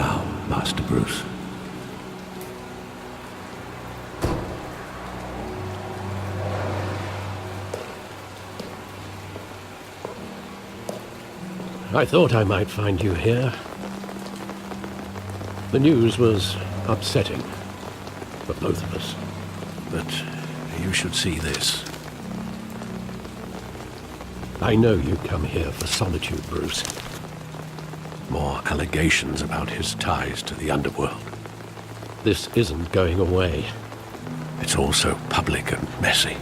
now, Master Bruce. I thought I might find you here. The news was upsetting for both of us. But you should see this. I know you come here for solitude, Bruce. More allegations about his ties to the underworld. This isn't going away. It's all so public and messy.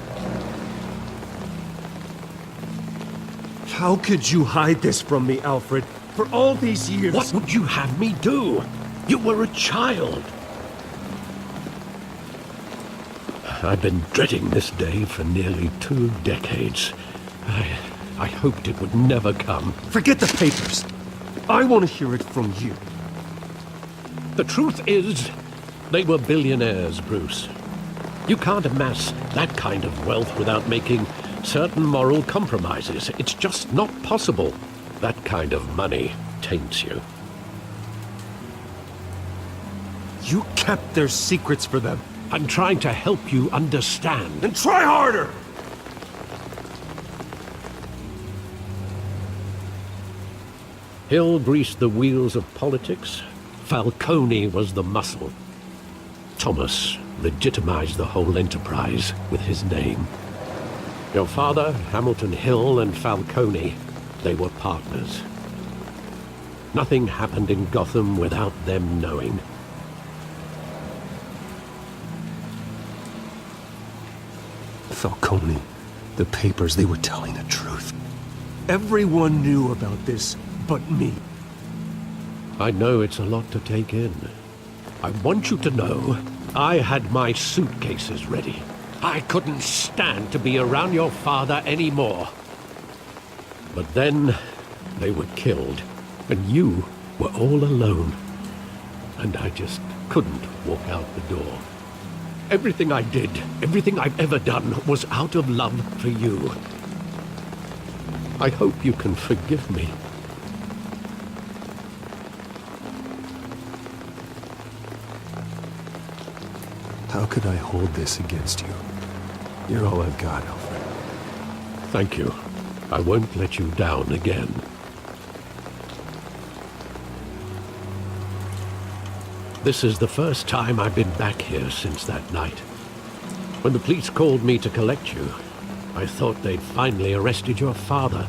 How could you hide this from me, Alfred? For all these years... What would you have me do? You were a child. I've been dreading this day for nearly 2 decades. I hoped it would never come. Forget the papers. I want to hear it from you. The truth is, they were billionaires, Bruce. You can't amass that kind of wealth without making certain moral compromises. It's just not possible. That kind of money taints you. You kept their secrets for them. I'm trying to help you understand. Then try harder! Hill greased the wheels of politics. Falcone was the muscle. Thomas legitimized the whole enterprise with his name. Your father, Hamilton Hill, and Falcone, they were partners. Nothing happened in Gotham without them knowing. Falcone, the papers, they were telling the truth. Everyone knew about this but me. I know it's a lot to take in. I want you to know I had my suitcases ready. I couldn't stand to be around your father anymore. But then they were killed, and you were all alone. And I just couldn't walk out the door. Everything I did, everything I've ever done, was out of love for you. I hope you can forgive me. How could I hold this against you? You're all I've got, Alfred. Thank you. I won't let you down again. This is the first time I've been back here since that night. When the police called me to collect you, I thought they'd finally arrested your father.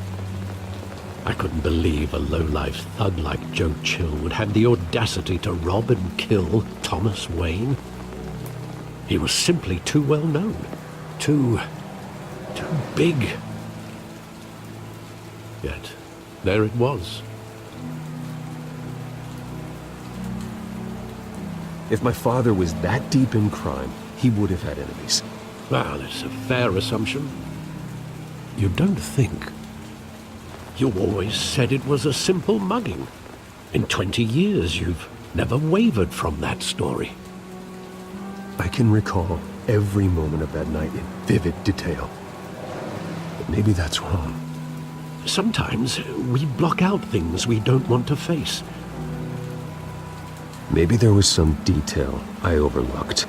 I couldn't believe a low-life thug like Joe Chill would have the audacity to rob and kill Thomas Wayne. He was simply too well known. Too big. Yet, there it was. If my father was that deep in crime, he would have had enemies. Well, it's a fair assumption. You don't think. You always said it was a simple mugging. In 20 years, you've never wavered from that story. I can recall every moment of that night in vivid detail. But maybe that's wrong. Sometimes we block out things we don't want to face. Maybe there was some detail I overlooked.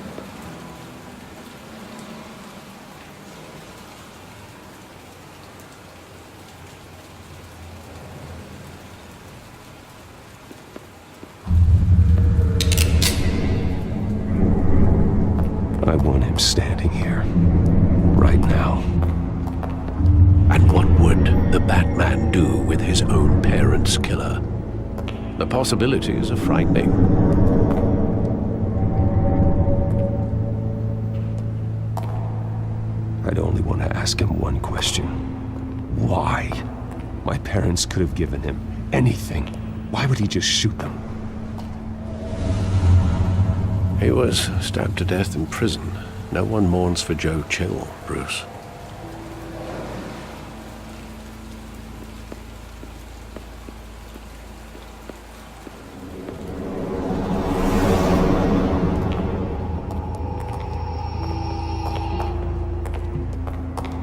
I want him standing here, right now. And what would the Batman do with his own parents' killer? The possibilities are frightening. I'd only want to ask him one question. Why? My parents could have given him anything. Why would he just shoot them? He was stabbed to death in prison. No one mourns for Joe Chill, Bruce.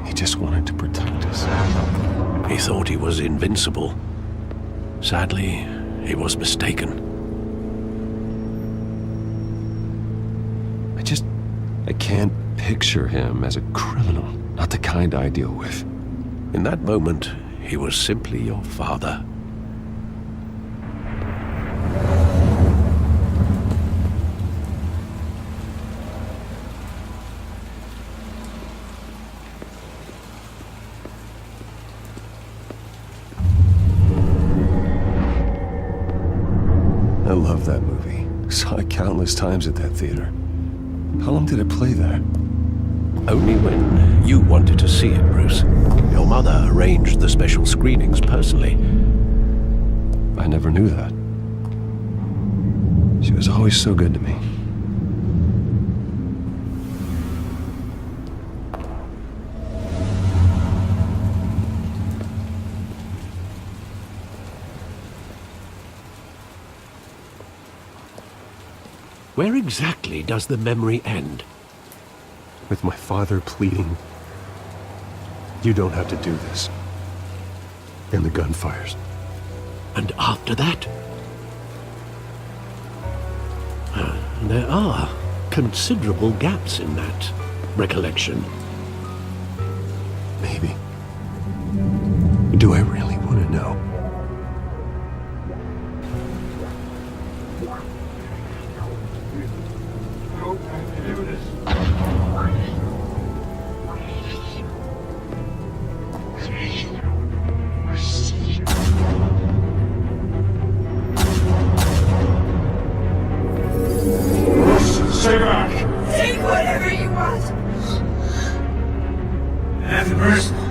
He just wanted to protect us. He thought he was invincible. Sadly, he was mistaken. I can't picture him as a criminal, not the kind I deal with. In that moment, he was simply your father. I love that movie. Saw it countless times at that theater. How long did it play there? Only when you wanted to see it, Bruce. Your mother arranged the special screenings personally. I never knew that. She was always so good to me. Where exactly does the memory end? With my father pleading, "You don't have to do this." And the gun fires. And after that? There are considerable gaps in that recollection. Maybe. Do I really want to know? Take whatever you want. Nothing personal.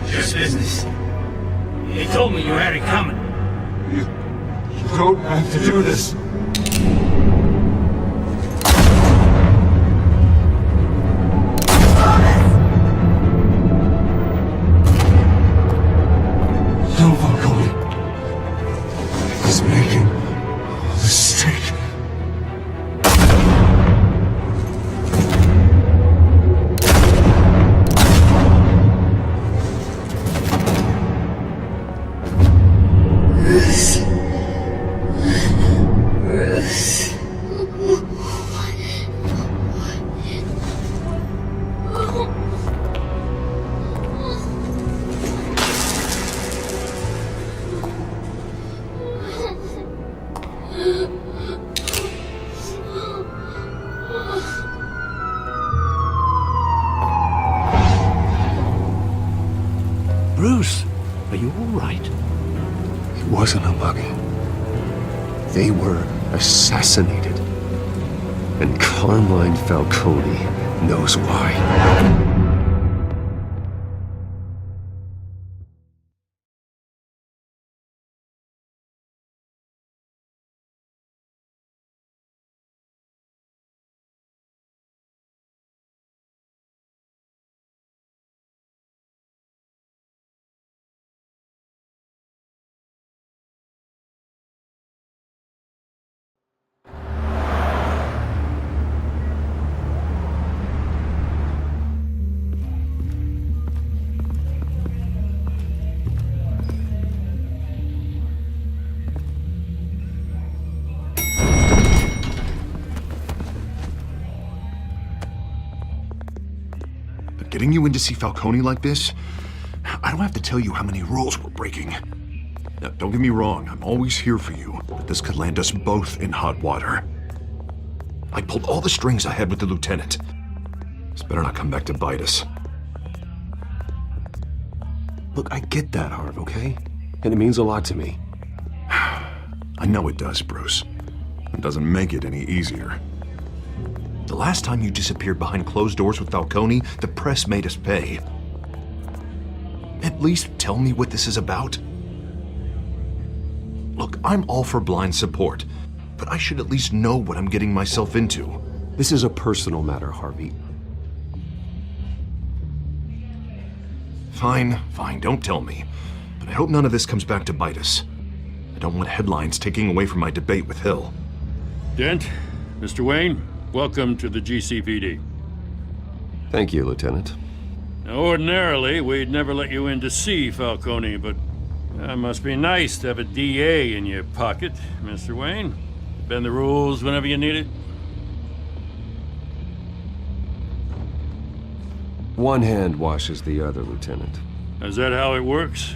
Just business. He told me you had it coming. You don't have to do this. No, Falcone. He's making a mistake. Bruce, are you all right? It wasn't a mugging. They were assassinated. And Carmine Falcone knows why. Getting you in to see Falcone like this, I don't have to tell you how many rules we're breaking. Now, don't get me wrong, I'm always here for you, but this could land us both in hot water. I pulled all the strings I had with the lieutenant. This better not come back to bite us. Look, I get that, Harv, okay? And it means a lot to me. I know it does, Bruce. It doesn't make it any easier. The last time you disappeared behind closed doors with Falcone, the press made us pay. At least tell me what this is about. Look, I'm all for blind support, but I should at least know what I'm getting myself into. This is a personal matter, Harvey. Fine, don't tell me. But I hope none of this comes back to bite us. I don't want headlines taking away from my debate with Hill. Dent, Mr. Wayne, welcome to the GCPD. Thank you, Lieutenant. Now, ordinarily, we'd never let you in to see Falcone, but it must be nice to have a DA in your pocket, Mr. Wayne. Bend the rules whenever you need it. One hand washes the other, Lieutenant. Is that how it works?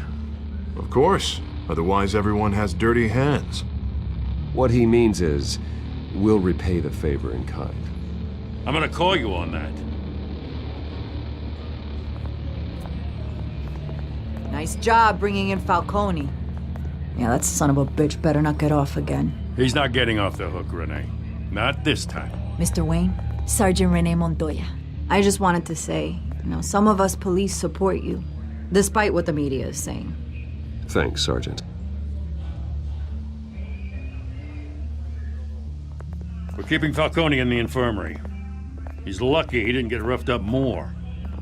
Of course. Otherwise, everyone has dirty hands. What he means is, we'll repay the favor in kind. I'm gonna call you on that. Nice job bringing in Falcone. Yeah, that son of a bitch better not get off again. He's not getting off the hook, Renee. Not this time. Mr. Wayne, Sergeant Renee Montoya. I just wanted to say, some of us police support you, despite what the media is saying. Thanks, Sergeant. We're keeping Falcone in the infirmary. He's lucky he didn't get roughed up more.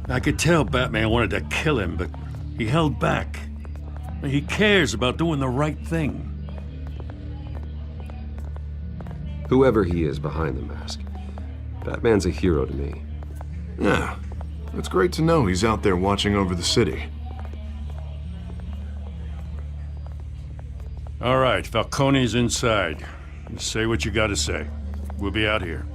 I could tell Batman wanted to kill him, but he held back. He cares about doing the right thing. Whoever he is behind the mask, Batman's a hero to me. Yeah, it's great to know he's out there watching over the city. All right, Falcone's inside. Say what you gotta say. We'll be out here.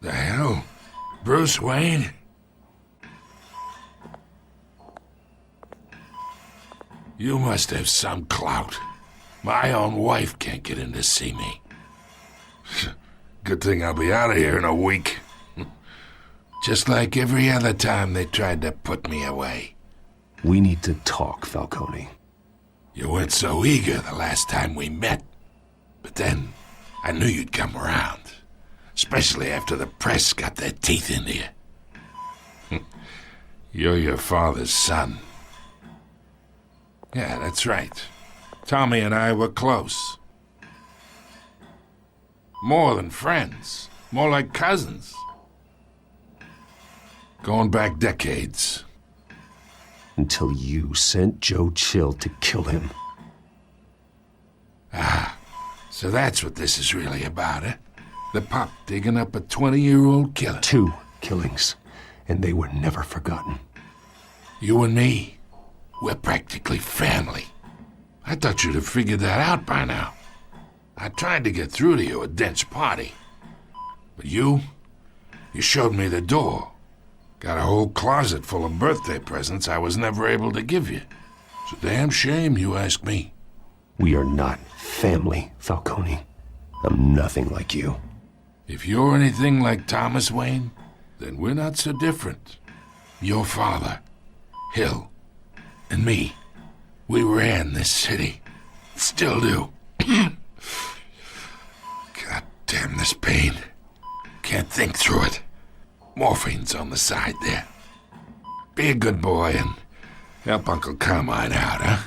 The hell? Bruce Wayne? You must have some clout. My own wife can't get in to see me. Good thing I'll be out of here in a week. Just like every other time they tried to put me away. We need to talk, Falcone. You weren't so eager the last time we met. But then, I knew you'd come around. Especially after the press got their teeth into you. You're your father's son. Yeah, that's right. Tommy and I were close. More than friends. More like cousins. Going back decades. Until you sent Joe Chill to kill him. Ah, so that's what this is really about, eh? The pop digging up a 20-year-old killer. 2 killings, and they were never forgotten. You and me, we're practically family. I thought you'd have figured that out by now. I tried to get through to you at Dent's party. But you showed me the door. Got a whole closet full of birthday presents I was never able to give you. It's a damn shame, you ask me. We are not family, Falcone. I'm nothing like you. If you're anything like Thomas Wayne, then we're not so different. Your father, Hill, and me, we ran this city. Still do. God damn this pain. Can't think through it. Morphine's on the side there. Be a good boy and help Uncle Carmine out, huh?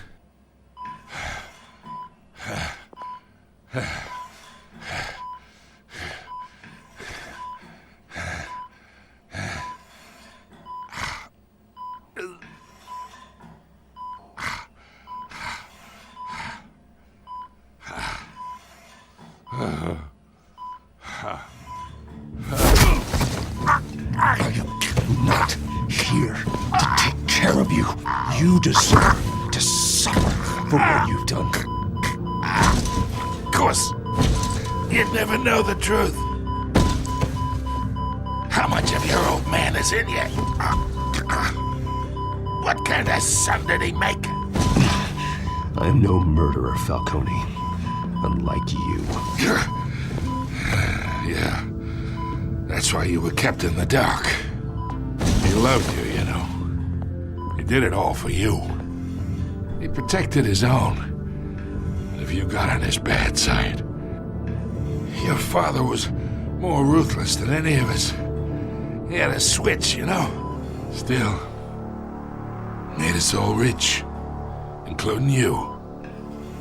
I am not here to take care of you. You deserve to suffer for what you've done. Of course, you'd never know the truth. How much of your old man is in you? What kind of son did he make? I'm no murderer, Falcone. Unlike you. Yeah. That's why you were kept in the dark. He loved you, you know. He did it all for you. He protected his own. And if you got on his bad side, your father was more ruthless than any of us. He had a switch, you know. Still, made us all rich, including you.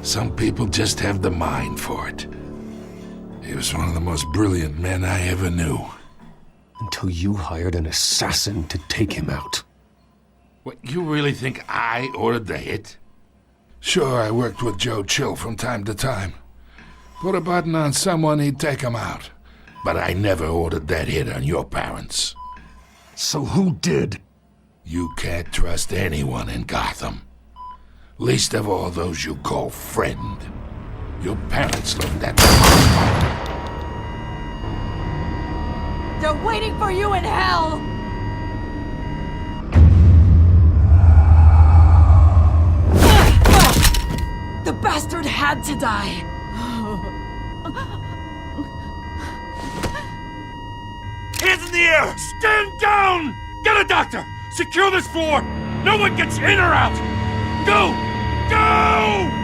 Some people just have the mind for it. He was one of the most brilliant men I ever knew. Until you hired an assassin to take him out. What, you really think I ordered the hit? Sure, I worked with Joe Chill from time to time. Put a button on someone, he'd take him out. But I never ordered that hit on your parents. So who did? You can't trust anyone in Gotham. Least of all those you call friend. Your parents looked at them. They're waiting for you in hell! The bastard had to die! Hands in the air! Stand down! Get a doctor! Secure this floor! No one gets in or out! Go! Go!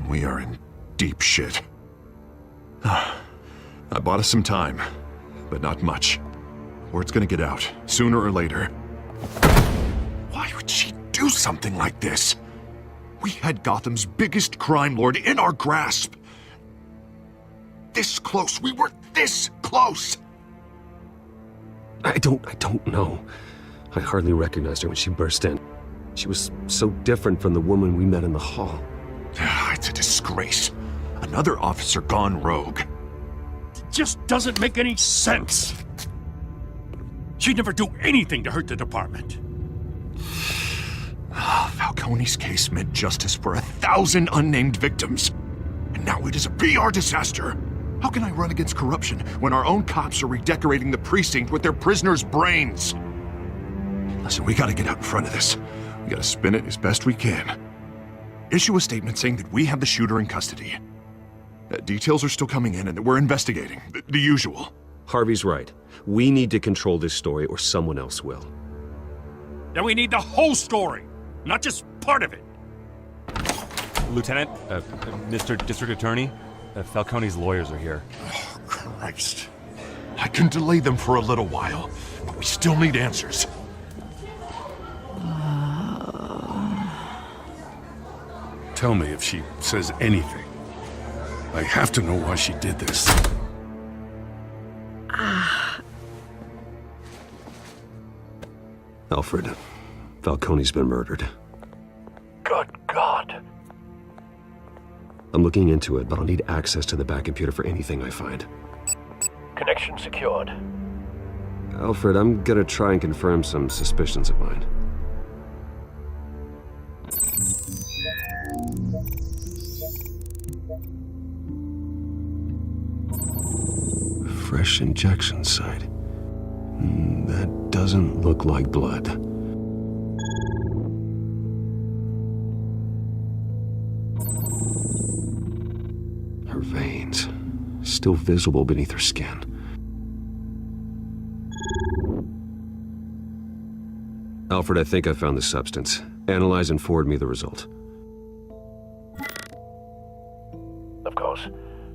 We are in deep shit. I bought us some time, but not much. Word's gonna get out, sooner or later. Why would she do something like this? We had Gotham's biggest crime lord in our grasp. This close, we were this close! I don't know. I hardly recognized her when she burst in. She was so different from the woman we met in the hall. It's a disgrace. Another officer gone rogue. It just doesn't make any sense. She'd never do anything to hurt the department. Falcone's case meant justice for 1,000 unnamed victims. And now it is a PR disaster. How can I run against corruption when our own cops are redecorating the precinct with their prisoners' brains? Listen, we gotta get out in front of this. We gotta spin it as best we can. Issue a statement saying that we have the shooter in custody. Details are still coming in and that we're investigating. The usual. Harvey's right. We need to control this story or someone else will. Then we need the whole story, not just part of it. Lieutenant, Mr. District Attorney, Falcone's lawyers are here. Oh, Christ. I can delay them for a little while, but we still need answers. Tell me if she says anything. I have to know why she did this. Alfred, Falcone's been murdered. Good God. I'm looking into it, but I'll need access to the back computer for anything I find. Connection secured. Alfred, I'm gonna try and confirm some suspicions of mine. Fresh injection site. That doesn't look like blood. Her veins, still visible beneath her skin. Alfred, I think I found the substance. Analyze and forward me the result. Of course.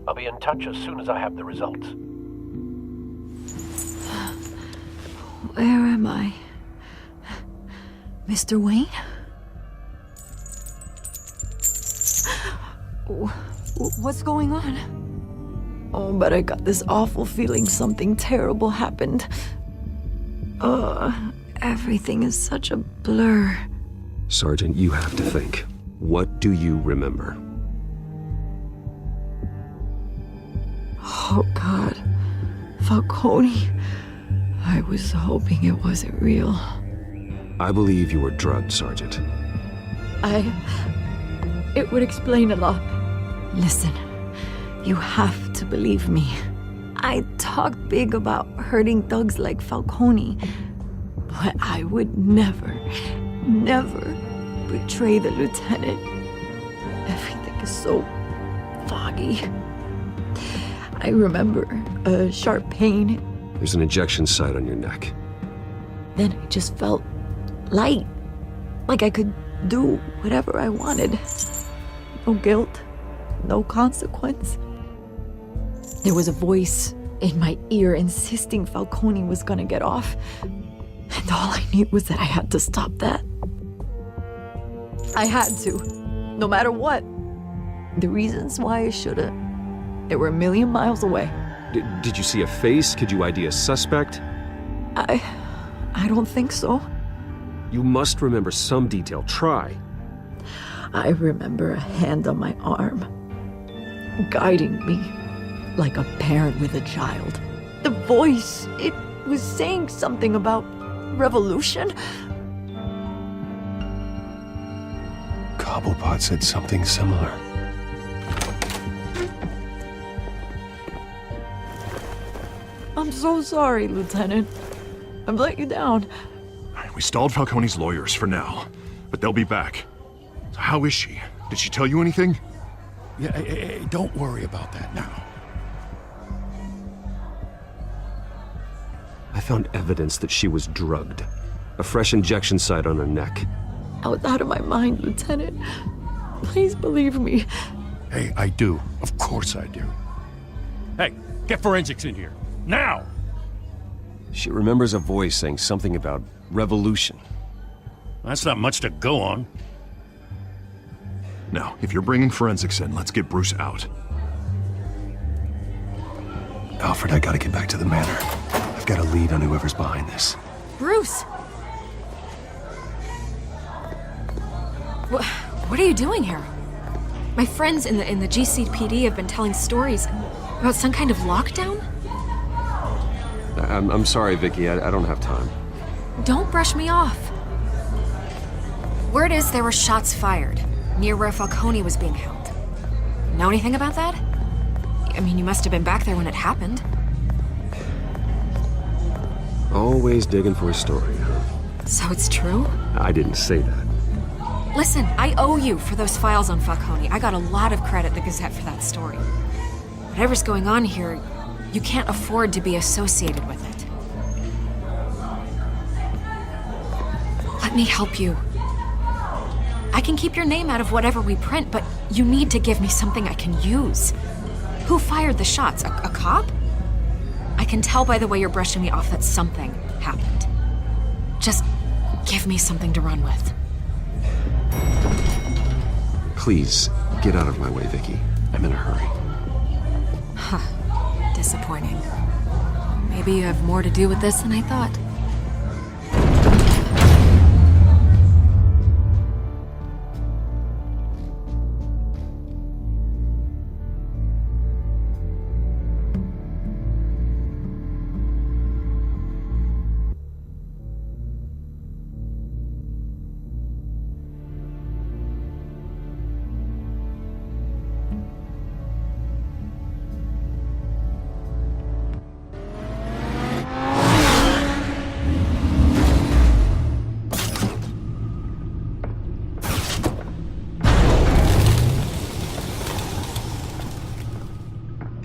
I'll be in touch as soon as I have the results. Where am I? Mr. Wayne? What's going on? Oh, but I got this awful feeling something terrible happened. Everything is such a blur. Sergeant, you have to think. What do you remember? Oh, God. Falcone. I was hoping it wasn't real. I believe you were drugged, Sergeant. It would explain a lot. Listen, you have to believe me. I talked big about hurting thugs like Falcone, but I would never betray the lieutenant. Everything is so foggy. I remember a sharp pain. There's an injection site on your neck. Then I just felt light, Like I could do whatever I wanted. No guilt, no consequence. There was a voice in my ear insisting Falcone was gonna get off. And all I knew was that I had to stop that. I had to, no matter what. The reasons why I shouldn't, they were a million miles away. Did you see a face? Could you ID a suspect? I don't think so. You must remember some detail. Try. I remember a hand on my arm, guiding me like a parent with a child. The voice, it was saying something about revolution. Cobblepot said something similar. I'm so sorry, Lieutenant. I've let you down. We stalled Falcone's lawyers for now, but they'll be back. So how is she? Did she tell you anything? Yeah, hey, don't worry about that now. I found evidence that she was drugged. A fresh injection site on her neck. I was out of my mind, Lieutenant. Please believe me. Hey, I do. Of course I do. Hey, get forensics in here. Now! She remembers a voice saying something about revolution. That's not much to go on. Now, if you're bringing forensics in, let's get Bruce out. Alfred, I gotta get back to the manor. I've got a lead on whoever's behind this. Bruce! What are you doing here? My friends in the GCPD have been telling stories about some kind of lockdown? I'm sorry, Vicky. I don't have time. Don't brush me off. Word is there were shots fired near where Falcone was being held. Know anything about that? I mean, you must have been back there when it happened. Always digging for a story, huh? So it's true? I didn't say that. Listen, I owe you for those files on Falcone. I got a lot of credit at the Gazette for that story. Whatever's going on here, you can't afford to be associated with it. Let me help you. I can keep your name out of whatever we print, but you need to give me something I can use. Who fired the shots? A cop? I can tell by the way you're brushing me off that something happened. Just give me something to run with. Please, get out of my way, Vicky. I'm in a hurry. Huh. Disappointing. Maybe you have more to do with this than I thought.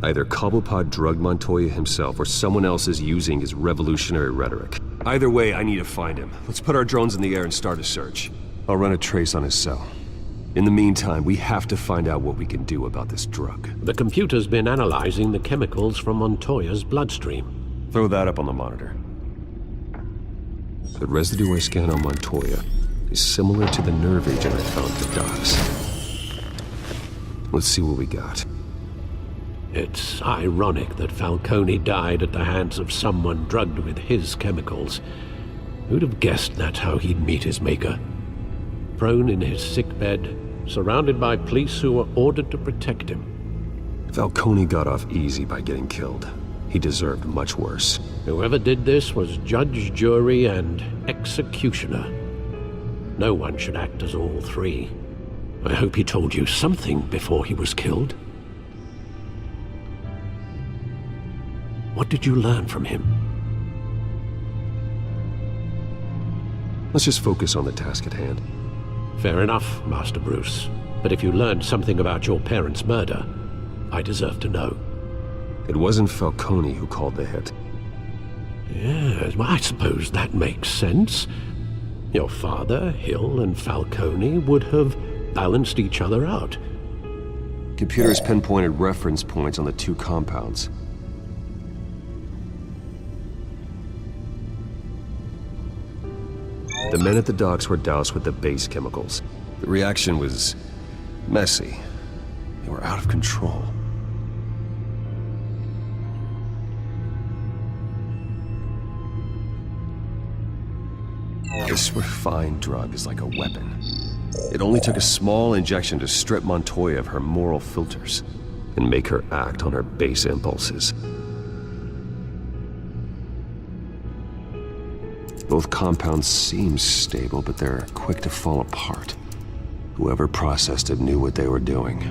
Either Cobblepot drugged Montoya himself, or someone else is using his revolutionary rhetoric. Either way, I need to find him. Let's put our drones in the air and start a search. I'll run a trace on his cell. In the meantime, we have to find out what we can do about this drug. The computer's been analyzing the chemicals from Montoya's bloodstream. Throw that up on the monitor. The residue I scan on Montoya is similar to the nerve agent I found at the docks. Let's see what we got. It's ironic that Falcone died at the hands of someone drugged with his chemicals. Who'd have guessed that's how he'd meet his maker? Prone in his sickbed, surrounded by police who were ordered to protect him. Falcone got off easy by getting killed. He deserved much worse. Whoever did this was judge, jury, and executioner. No one should act as all three. I hope he told you something before he was killed. What did you learn from him? Let's just focus on the task at hand. Fair enough, Master Bruce. But if you learned something about your parents' murder, I deserve to know. It wasn't Falcone who called the hit. Yes, well, I suppose that makes sense. Your father, Hill, and Falcone would have balanced each other out. Computers pinpointed reference points on the two compounds. The men at the docks were doused with the base chemicals. The reaction was messy. They were out of control. This refined drug is like a weapon. It only took a small injection to strip Montoya of her moral filters and make her act on her base impulses. Both compounds seem stable, but they're quick to fall apart. Whoever processed it knew what they were doing.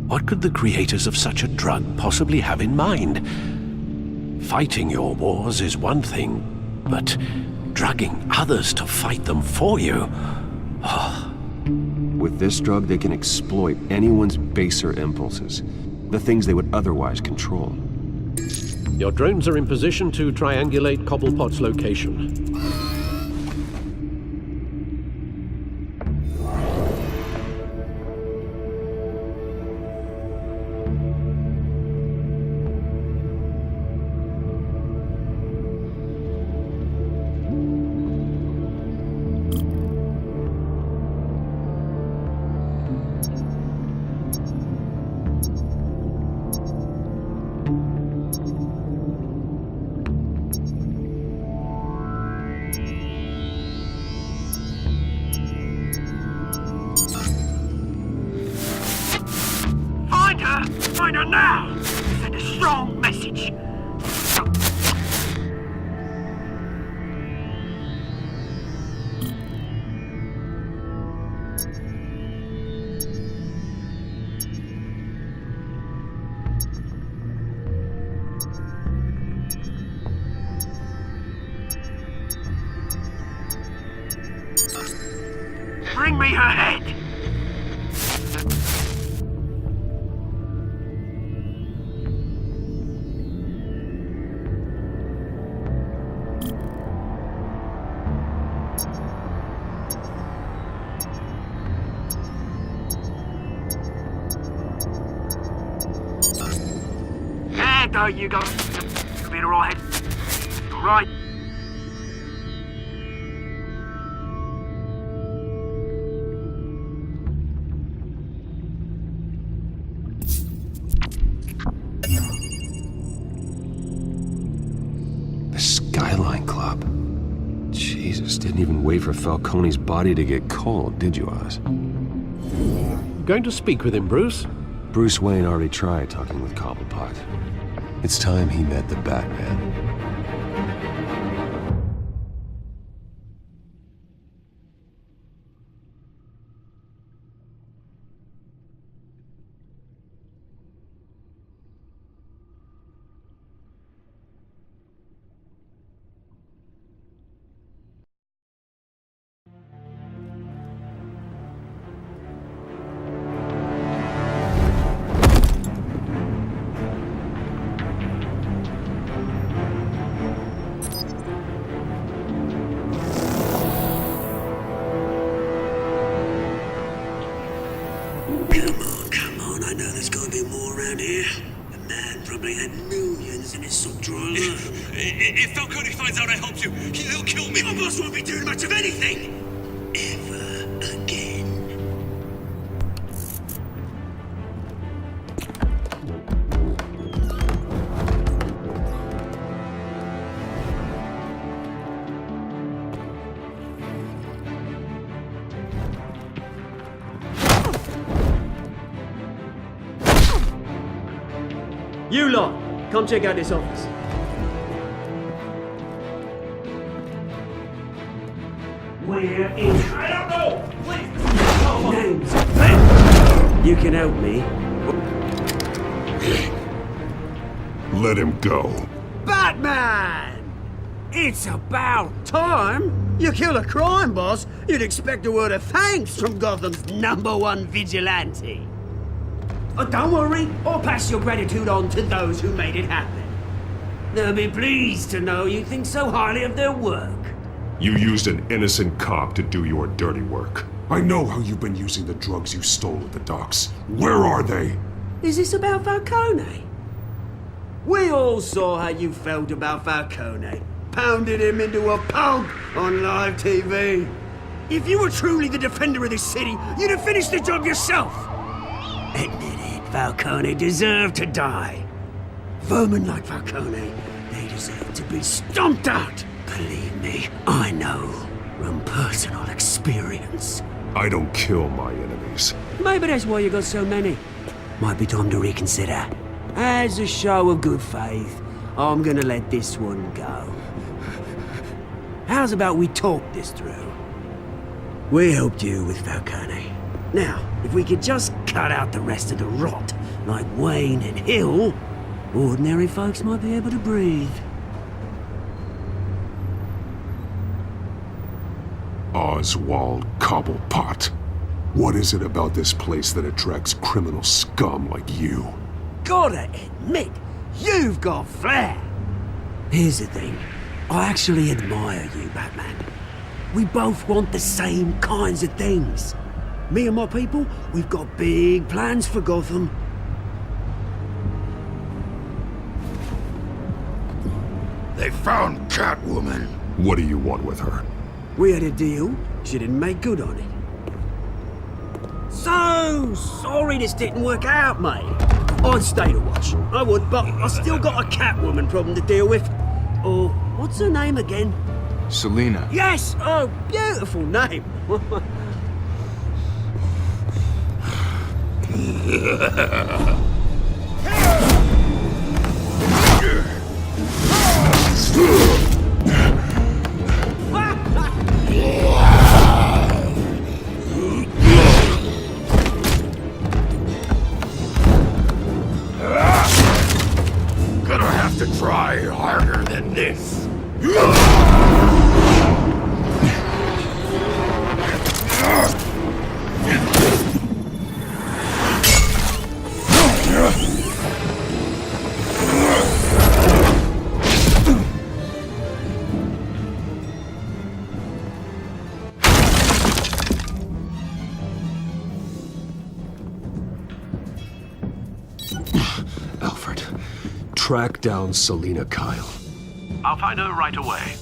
What could the creators of such a drug possibly have in mind? Fighting your wars is one thing, but drugging others to fight them for you? With this drug, they can exploit anyone's baser impulses, the things they would otherwise control. Your drones are in position to triangulate Cobblepot's location. Find her now! Send a strong message! Bring me her head! There you go. You'll be alright. Right. The Skyline Club. Jesus, didn't even wait for Falcone's body to get cold, did you, Oz? Going to speak with him, Bruce? Bruce Wayne already tried talking with Cobblepot. It's time he met the Batman. Come on, I know there's gonna be more around here. The man probably had millions in his sock drawer alone. If Falcone finds out I helped you, he'll kill me. Your boss won't be doing much of anything! Ever again. You lot, come check out this office. Where is... I don't know! Names. Ben! You can help me. Let him go. Batman! It's about time. You kill a crime boss, you'd expect a word of thanks from Gotham's #1 vigilante. Oh, don't worry, I'll pass your gratitude on to those who made it happen. They'll be pleased to know you think so highly of their work. You used an innocent cop to do your dirty work. I know how you've been using the drugs you stole at the docks. Where are they? Is this about Falcone? We all saw how you felt about Falcone. Pounded him into a pulp on live TV. If you were truly the defender of this city, you'd have finished the job yourself. Admit it, Falcone deserved to die. Vermin like Falcone, they deserve to be stomped out. Believe me, I know from personal experience. I don't kill my enemies. Maybe that's why you got so many. Might be time to reconsider. As a show of good faith, I'm gonna let this one go. How's about we talk this through? We helped you with Falcone. Now, if we could just cut out the rest of the rot, like Wayne and Hill, ordinary folks might be able to breathe. Oswald Cobblepot. What is it about this place that attracts criminal scum like you? Gotta admit, you've got flair. Here's the thing. I actually admire you, Batman. We both want the same kinds of things. Me and my people, we've got big plans for Gotham. They found Catwoman. What do you want with her? We had a deal. She didn't make good on it. So sorry this didn't work out, mate. I'd stay to watch. I would, but I still got a Catwoman problem to deal with. Oh, what's her name again? Selina. Yes! Oh, beautiful name. Gonna have to try harder than this. Alfred, track down Selina Kyle. I'll find her right away.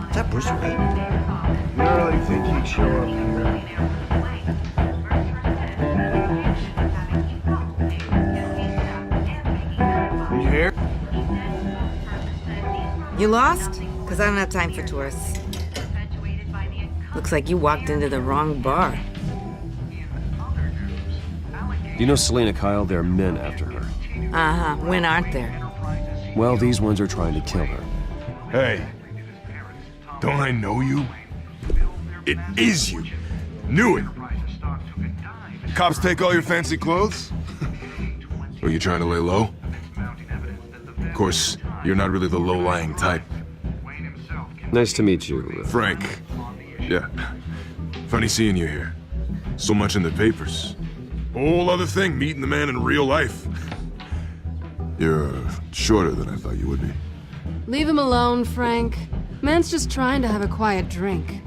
Is that Bruce Wayne? You really think he'd show up here? You here? You lost? Because I don't have time for tourists. Looks like you walked into the wrong bar. Do you know Selina Kyle? There are men after her. Uh-huh. When aren't there? Well, these ones are trying to kill her. Hey, don't I know you? It is you. Knew it. Cops take all your fancy clothes? Are you trying to lay low? Of course, you're not really the low-lying type. Nice to meet you. Frank. Yeah. Funny seeing you here. So much in the papers. Whole other thing, meeting the man in real life. You're shorter than I thought you would be. Leave him alone, Frank. Man's just trying to have a quiet drink.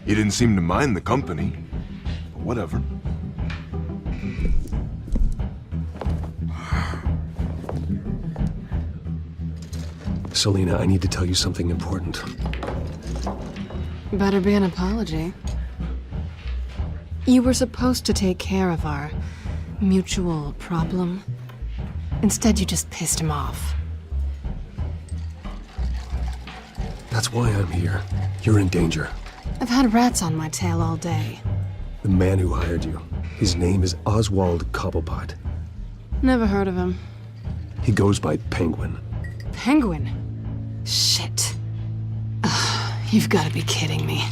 He didn't seem to mind the company. But whatever. Selina, I need to tell you something important. Better be an apology. You were supposed to take care of our mutual problem. Instead, you just pissed him off. That's why I'm here. You're in danger. I've had rats on my tail all day. The man who hired you, his name is Oswald Cobblepot. Never heard of him. He goes by Penguin. Penguin? Shit. Ugh, you've got to be kidding me.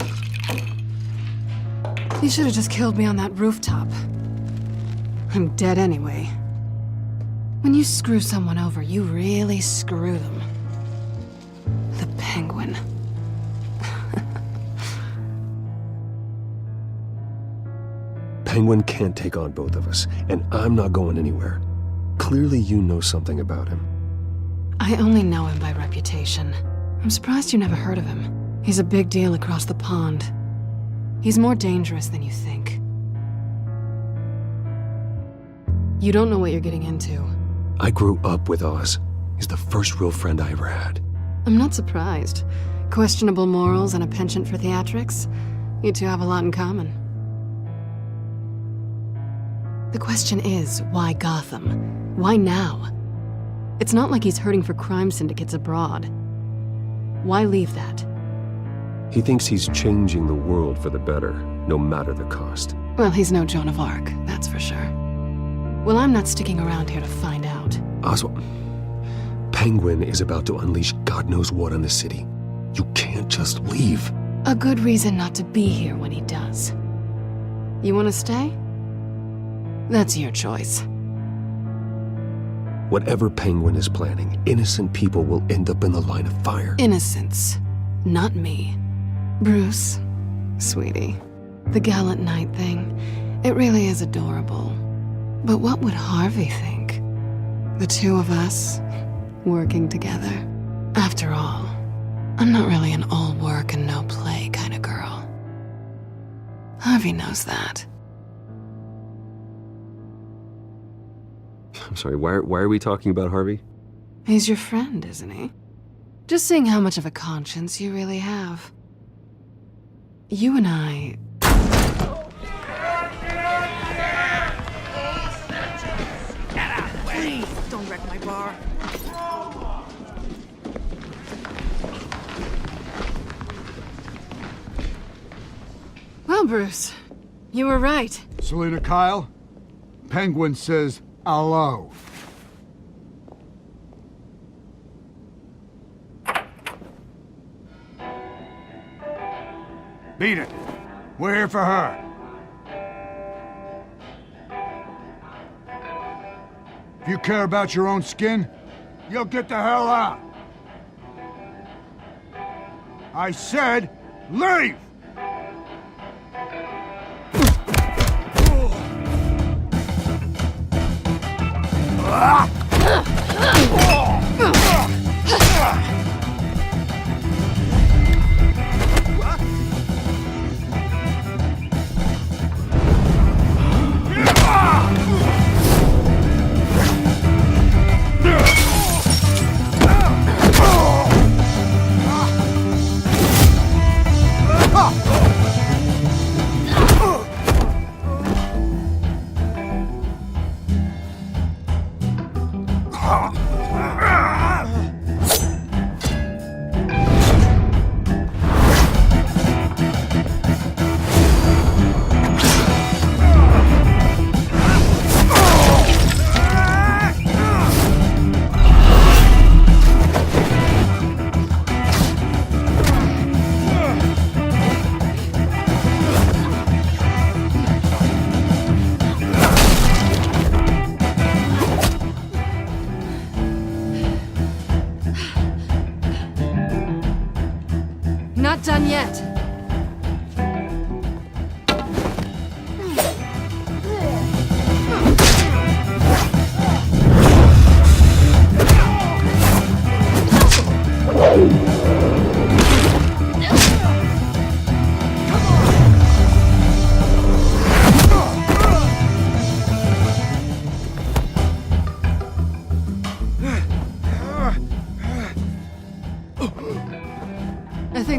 You should have just killed me on that rooftop. I'm dead anyway. When you screw someone over, you really screw them. The Penguin. Penguin can't take on both of us, and I'm not going anywhere. Clearly you know something about him. I only know him by reputation. I'm surprised you never heard of him. He's a big deal across the pond. He's more dangerous than you think. You don't know what you're getting into. I grew up with Oz. He's the first real friend I ever had. I'm not surprised. Questionable morals and a penchant for theatrics. You two have a lot in common. The question is, why Gotham? Why now? It's not like he's hurting for crime syndicates abroad. Why leave that? He thinks he's changing the world for the better, no matter the cost. Well, he's no Joan of Arc, that's for sure. Well, I'm not sticking around here to find out. Oswald, Penguin is about to unleash God knows what on the city. You can't just leave. A good reason not to be here when he does. You want to stay? That's your choice. Whatever Penguin is planning, innocent people will end up in the line of fire. Innocence, not me. Bruce, sweetie, the gallant knight thing, it really is adorable. But what would Harvey think? The two of us, working together. After all, I'm not really an all work and no play kind of girl. Harvey knows that. I'm sorry, why are we talking about Harvey? He's your friend, isn't he? Just seeing how much of a conscience you really have. You and I... Please, don't wreck my bar. Well, Bruce, you were right. Selina Kyle, Penguin says hello. Beat it. We're here for her. If you care about your own skin, you'll get the hell out. I said, leave!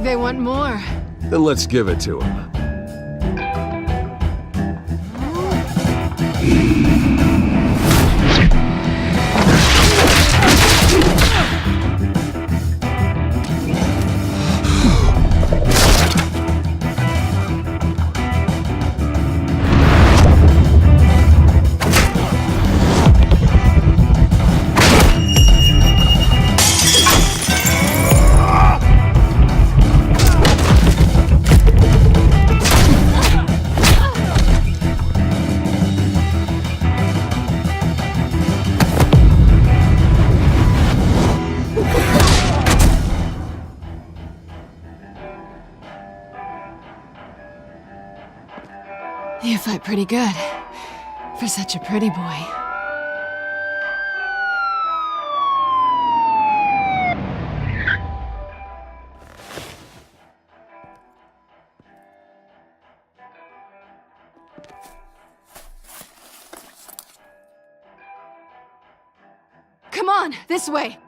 they want more. Then let's give it to him. You fight pretty good. For such a pretty boy. Come on, this way!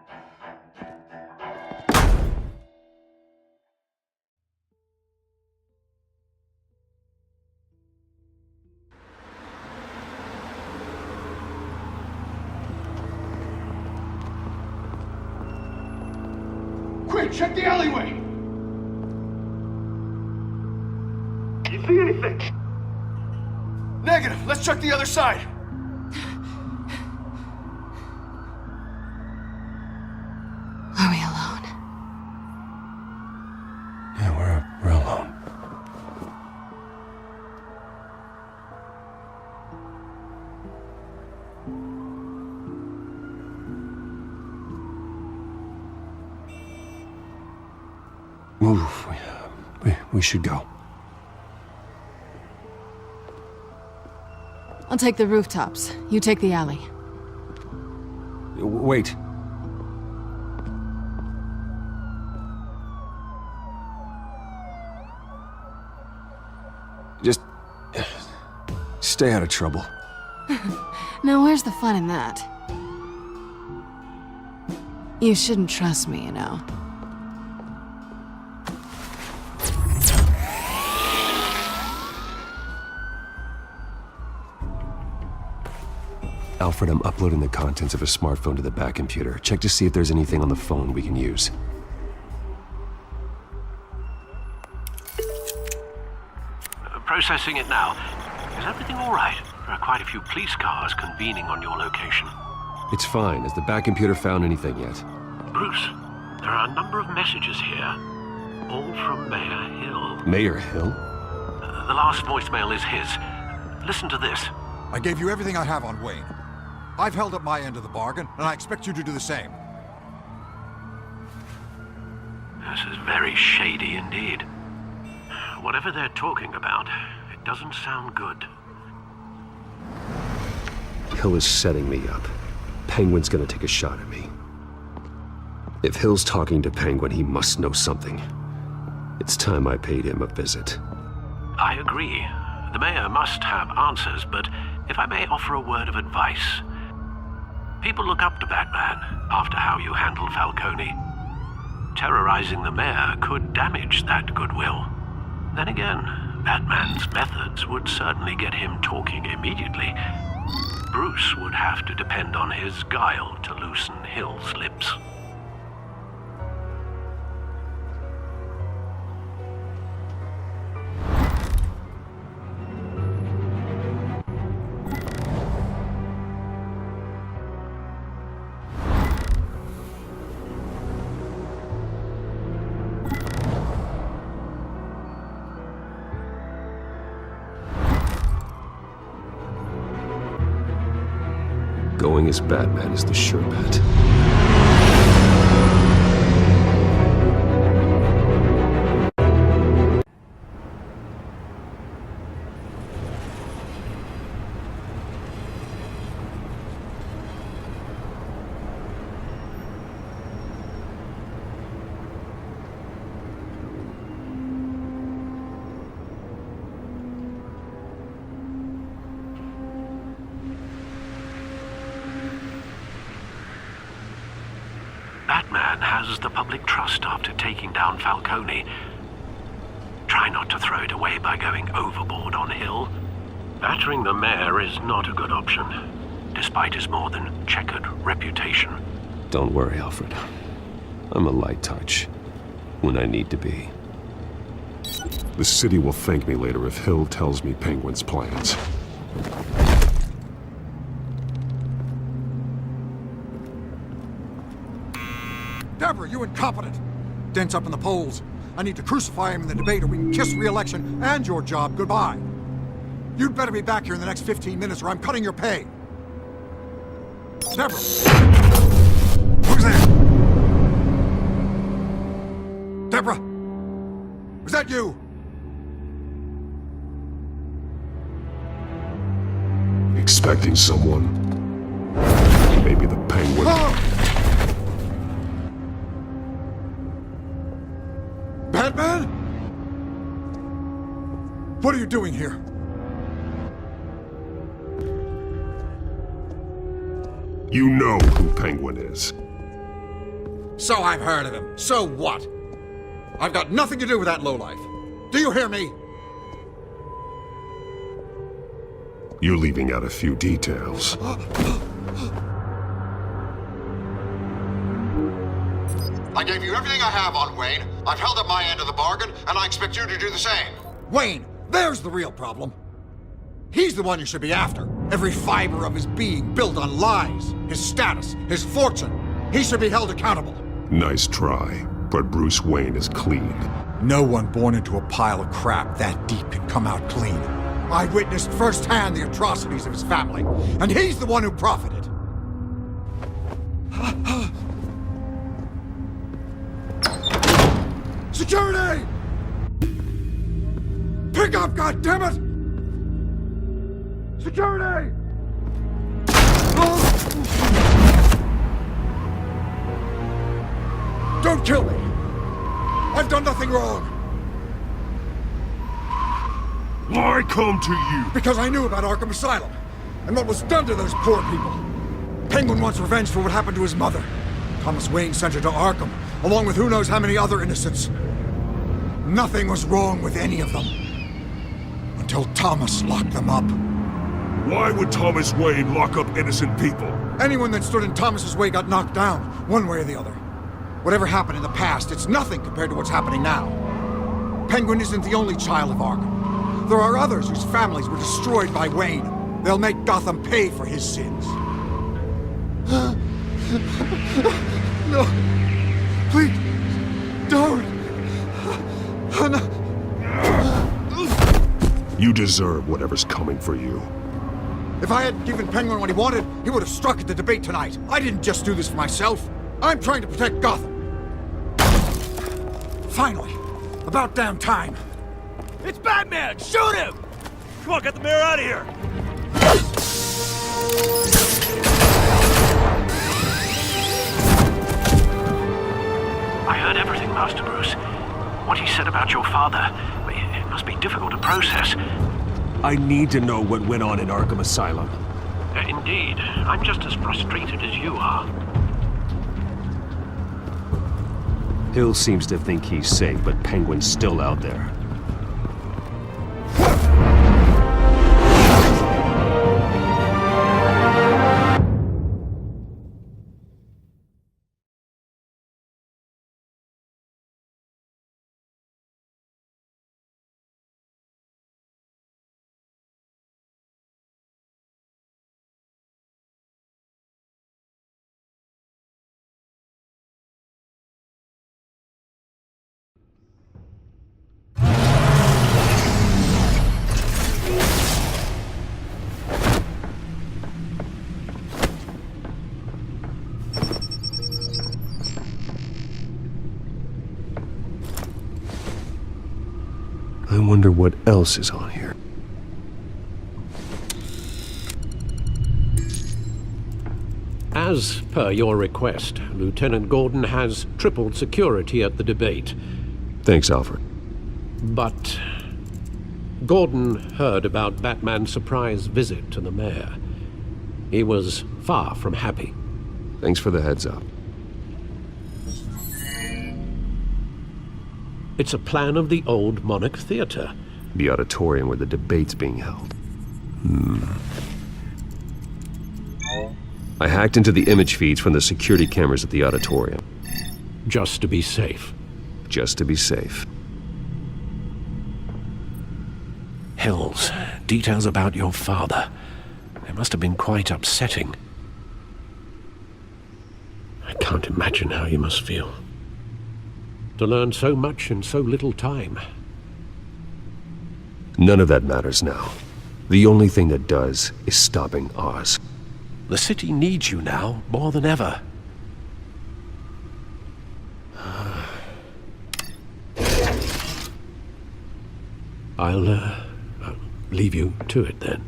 Quick, check the alleyway! You see anything? Negative. Let's check the other side. Are we alone? Yeah, we're alone. Move. We should go. I'll take the rooftops. You take the alley. Wait. Just stay out of trouble. Now, where's the fun in that? You shouldn't trust me, you know. Alfred, I'm uploading the contents of a smartphone to the back computer. Check to see if there's anything on the phone we can use. Processing it now. Is everything all right? There are quite a few police cars convening on your location. It's fine. Has the back computer found anything yet? Bruce, there are a number of messages here. All from Mayor Hill. Mayor Hill? The last voicemail is his. Listen to this. I gave you everything I have on Wayne. I've held up my end of the bargain, and I expect you to do the same. This is very shady indeed. Whatever they're talking about, it doesn't sound good. Hill is setting me up. Penguin's gonna take a shot at me. If Hill's talking to Penguin, he must know something. It's time I paid him a visit. I agree. The mayor must have answers, but if I may offer a word of advice. People look up to Batman after how you handled Falcone. Terrorizing the mayor could damage that goodwill. Then again, Batman's methods would certainly get him talking immediately. Bruce would have to depend on his guile to loosen Hill's lips. Going as Batman is the sure bet. Batman has the public trust after taking down Falcone. Try not to throw it away by going overboard on Hill. Battering the mayor is not a good option, despite his more than checkered reputation. Don't worry, Alfred. I'm a light touch when I need to be. The city will thank me later if Hill tells me Penguin's plans. Deborah, you incompetent! Dent's up in the polls. I need to crucify him in the debate or we can kiss re-election and your job goodbye. You'd better be back here in the next 15 minutes or I'm cutting your pay. Deborah! Who's there? Deborah! Was that you? Expecting someone. Maybe the Penguin. Batman? What are you doing here? You know who Penguin is. So I've heard of him. So what? I've got nothing to do with that lowlife. Do you hear me? You're leaving out a few details. I gave you everything I have on Wayne. I've held up my end of the bargain, and I expect you to do the same. Wayne, there's the real problem. He's the one you should be after. Every fiber of his being built on lies, his status, his fortune. He should be held accountable. Nice try, but Bruce Wayne is clean. No one born into a pile of crap that deep can come out clean. I witnessed firsthand the atrocities of his family, and he's the one who profited. Security! Pick up, goddammit! Security! Don't kill me! I've done nothing wrong! Why come to you? Because I knew about Arkham Asylum, and what was done to those poor people. Penguin wants revenge for what happened to his mother. Thomas Wayne sent her to Arkham, along with who knows how many other innocents. Nothing was wrong with any of them. Until Thomas locked them up. Why would Thomas Wayne lock up innocent people? Anyone that stood in Thomas's way got knocked down, one way or the other. Whatever happened in the past, it's nothing compared to what's happening now. Penguin isn't the only child of Arkham. There are others whose families were destroyed by Wayne. They'll make Gotham pay for his sins. No. Please, don't. No. You deserve whatever's coming for you. If I had given Penguin what he wanted, he would have struck at the debate tonight. I didn't just do this for myself. I'm trying to protect Gotham. Finally. About damn time. It's Batman! Shoot him! Come on, get the mayor out of here! I heard everything, Master Bruce. What he said about your father, it must be difficult to process. I need to know what went on in Arkham Asylum. Indeed. I'm just as frustrated as you are. Hill seems to think he's safe, but Penguin's still out there. I wonder what else is on here. As per your request, Lieutenant Gordon has tripled security at the debate. Thanks, Alfred. But Gordon heard about Batman's surprise visit to the mayor. He was far from happy. Thanks for the heads up. It's a plan of the old Monarch Theatre. The auditorium where the debate's being held. I hacked into the image feeds from the security cameras at the auditorium. Just to be safe. Just to be safe. Hills, details about your father. They must have been quite upsetting. I can't imagine how you must feel. To learn so much in so little time. None of that matters now. The only thing that does is stopping Oz. The city needs you now, more than ever. I'll leave you to it then.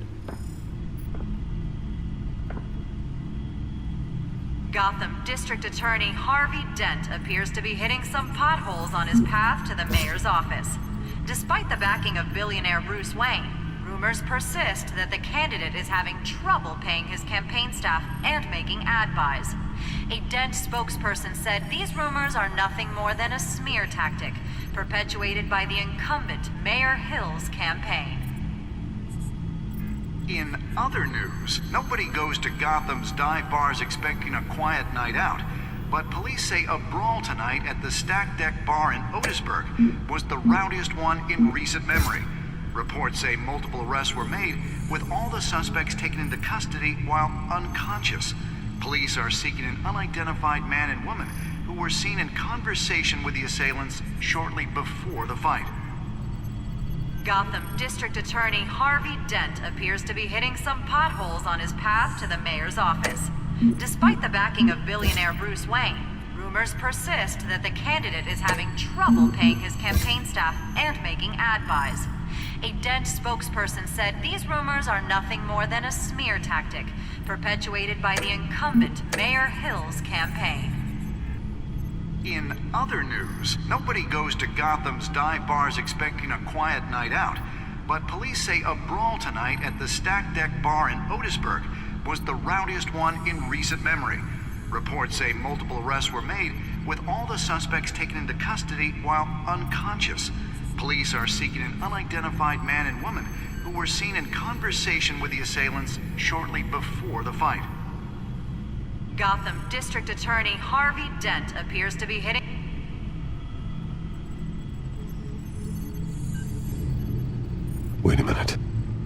Gotham District Attorney Harvey Dent appears to be hitting some potholes on his path to the mayor's office. Despite the backing of billionaire Bruce Wayne, rumors persist that the candidate is having trouble paying his campaign staff and making ad buys. A Dent spokesperson said these rumors are nothing more than a smear tactic perpetuated by the incumbent Mayor Hill's campaign. In other news, nobody goes to Gotham's dive bars expecting a quiet night out, but police say a brawl tonight at the Stack Deck Bar in Otisburg was the rowdiest one in recent memory. Reports say multiple arrests were made, with all the suspects taken into custody while unconscious. Police are seeking an unidentified man and woman who were seen in conversation with the assailants shortly before the fight. Gotham District Attorney Harvey Dent appears to be hitting some potholes on his path to the mayor's office. Despite the backing of billionaire Bruce Wayne, rumors persist that the candidate is having trouble paying his campaign staff and making ad buys. A Dent spokesperson said these rumors are nothing more than a smear tactic perpetuated by the incumbent Mayor Hill's campaign. In other news, nobody goes to Gotham's dive bars expecting a quiet night out, but police say a brawl tonight at the Stack Deck Bar in Otisburg was the rowdiest one in recent memory. Reports say multiple arrests were made, with all the suspects taken into custody while unconscious. Police are seeking an unidentified man and woman who were seen in conversation with the assailants shortly before the fight. Gotham District Attorney Harvey Dent appears to be hitting... Wait a minute.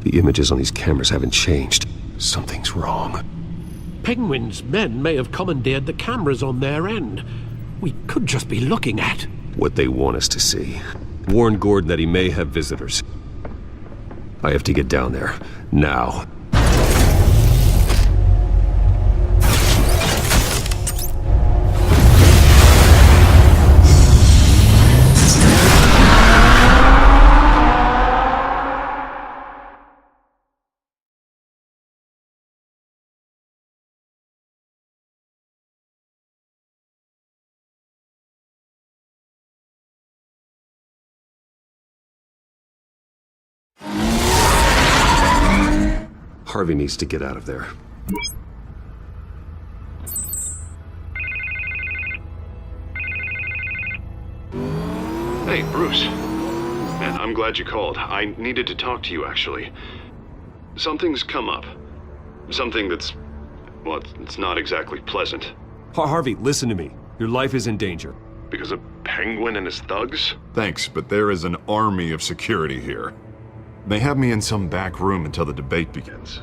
The images on these cameras haven't changed. Something's wrong. Penguin's men may have commandeered the cameras on their end. We could just be looking at what they want us to see. Warn Gordon that he may have visitors. I have to get down there, now. Harvey needs to get out of there. Hey, Bruce. Man, I'm glad you called. I needed to talk to you, actually. Something's come up. Something that's... well, it's not exactly pleasant. Harvey, listen to me. Your life is in danger. Because of Penguin and his thugs? Thanks, but there is an army of security here. They have me in some back room until the debate begins.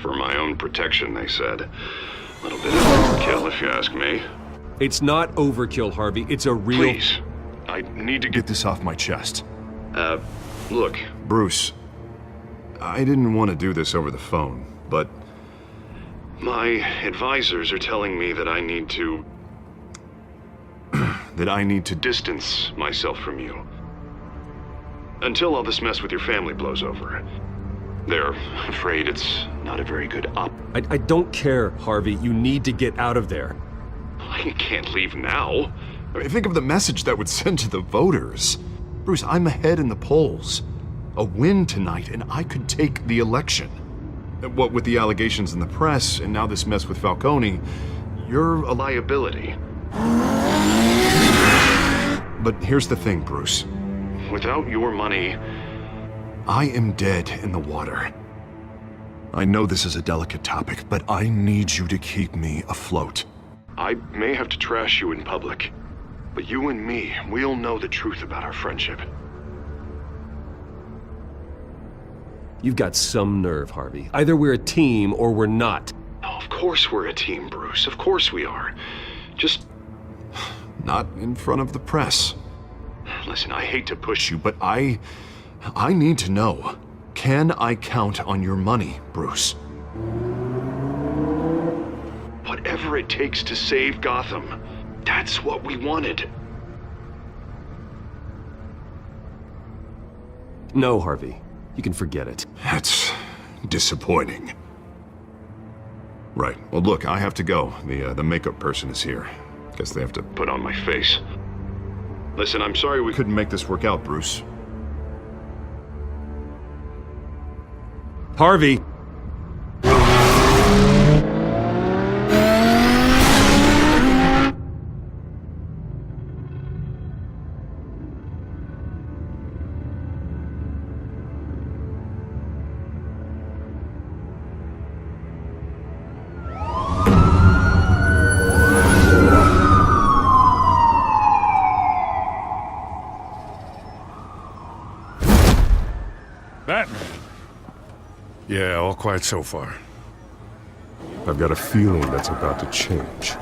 For my own protection, they said. A little bit of overkill, if you ask me. It's not overkill, Harvey. It's a real... Please. I need to get this off my chest. Look. Bruce, I didn't want to do this over the phone, but... my advisors are telling me that I need to... that I need to... distance myself from you. Until all this mess with your family blows over. They're afraid it's not a very good op... I don't care, Harvey. You need to get out of there. I can't leave now. I mean, think of the message that would send to the voters. Bruce, I'm ahead in the polls. A win tonight, and I could take the election. What with the allegations in the press, and now this mess with Falcone, you're a liability. But here's the thing, Bruce. Without your money... I am dead in the water. I know this is a delicate topic, but I need you to keep me afloat. I may have to trash you in public, but you and me, we'll know the truth about our friendship. You've got some nerve, Harvey. Either we're a team or we're not. Oh, of course we're a team, Bruce. Of course we are. Just... Not in front of the press. Listen, I hate to push you, But I need to know. Can I count on your money, Bruce? whatever it takes to save Gotham. That's what we wanted. No, Harvey. You can forget it. That's disappointing. Right. Well, look, I have to go. The makeup person is here. Guess they have to put on my face. Listen, I'm sorry we couldn't make this work out, Bruce. Harvey! Batman. Yeah, all quiet so far. I've got a feeling that's about to change.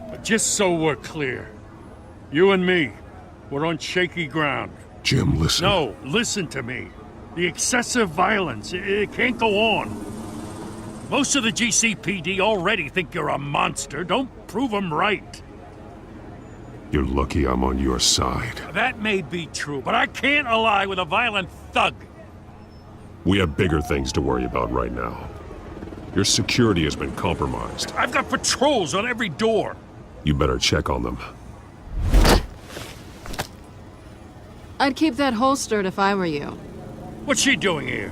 But just so we're clear, you and me, we're on shaky ground. Jim, listen. No, listen to me. The excessive violence, it can't go on. Most of the GCPD already think you're a monster. Don't prove them right. You're lucky I'm on your side. That may be true, but I can't ally with a violent thug. We have bigger things to worry about right now. Your security has been compromised. I've got patrols on every door. You better check on them. I'd keep that holstered if I were you. What's she doing here?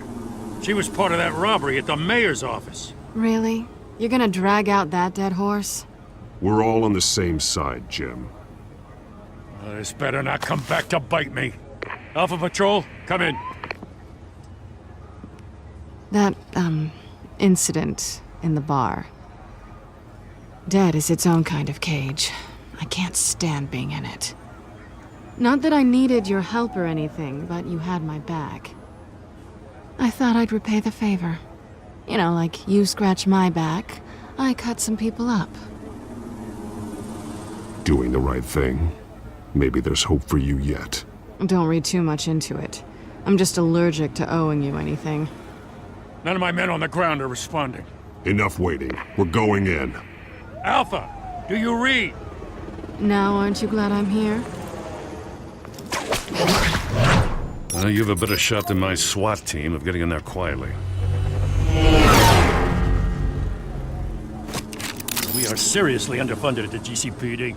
She was part of that robbery at the mayor's office. Really? You're gonna drag out that dead horse? We're all on the same side, Jim. This better not come back to bite me. Alpha Patrol, come in. That, incident in the bar. Dead is its own kind of cage. I can't stand being in it. Not that I needed your help or anything, but you had my back. I thought I'd repay the favor. You know, like you scratch my back, I cut some people up. Doing the right thing. Maybe there's hope for you yet. Don't read too much into it. I'm just allergic to owing you anything. None of my men on the ground are responding. Enough waiting. We're going in. Alpha, do you read? Now aren't you glad I'm here? Well, you have a better shot than my SWAT team of getting in there quietly. We are seriously underfunded at the GCPD.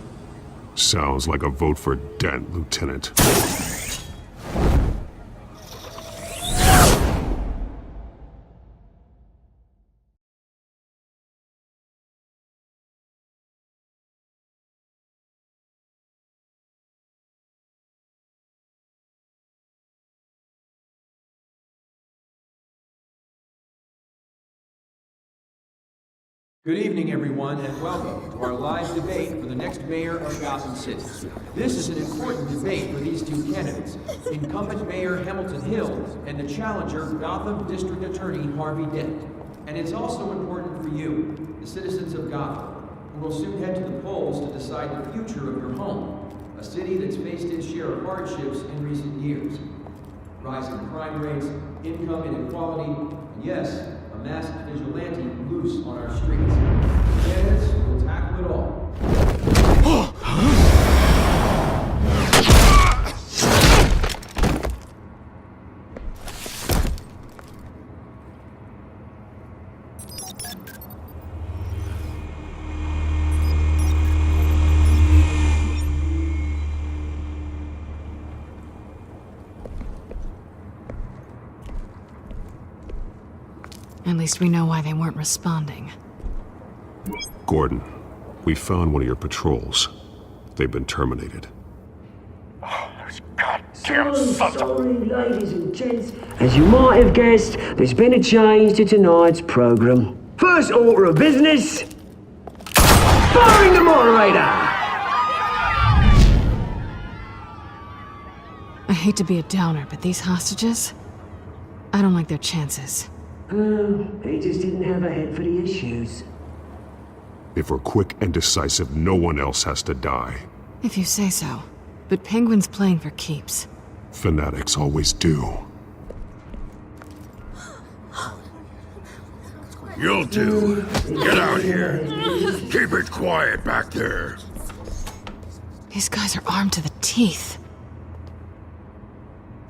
Sounds like a vote for Dent, Lieutenant. Good evening, everyone, and welcome to our live debate for the next mayor of Gotham City. This is an important debate for these two candidates, incumbent Mayor Hamilton Hill and the challenger, Gotham District Attorney Harvey Dent. And it's also important for you, the citizens of Gotham, who will soon head to the polls to decide the future of your home, a city that's faced its share of hardships in recent years. Rising crime rates, income inequality, and yes, a masked vigilante loose on our streets. Candidates will tackle it all. At least we know why they weren't responding. Gordon, we found one of your patrols. They've been terminated. goddamn sons of... Sorry, ladies and gents. As you might have guessed, there's been a change to tonight's program. First order of business... firing the moderator! I hate to be a downer, but these hostages... I don't like their chances. He just didn't have a head for the issues. If we're quick and decisive, no one else has to die. If you say so. But Penguin's playing for keeps. Fanatics always do. You'll do. Get out here. Keep it quiet back there. These guys are armed to the teeth.